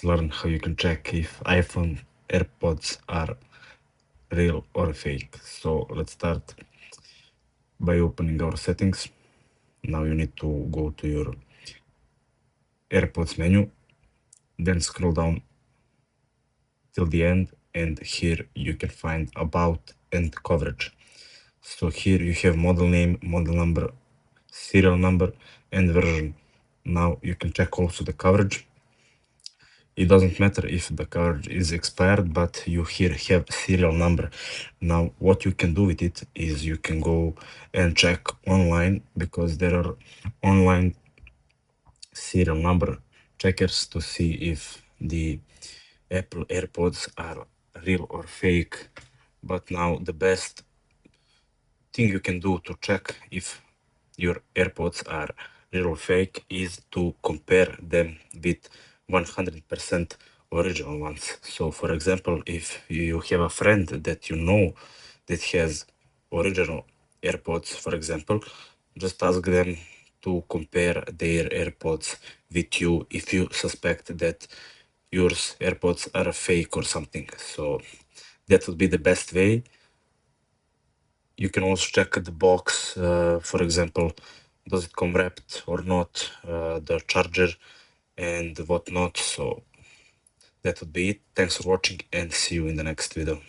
Learn how you can check if iPhone AirPods are real or fake. So let's start by opening our settings. Now you need to go to your AirPods menu, then scroll down till the end, and here you can find about and coverage. So here you have model name, model number, serial number, and version. Now you can check also the coverage. It doesn't matter if the card is expired, but you here have serial number. Now what you can do with it is you can go and check online, because there are online serial number checkers to see if the Apple AirPods are real or fake. But now the best thing you can do to check if your AirPods are real or fake is to compare them with 100% original ones. So for example, if you have a friend that you know that has original AirPods, for example, just ask them to compare their AirPods with you if you suspect that yours AirPods are fake or something. So that would be the best way. You can also check the box, for example, does it come wrapped or not, the charger and whatnot. So that would be it. Thanks for watching and see you in the next video.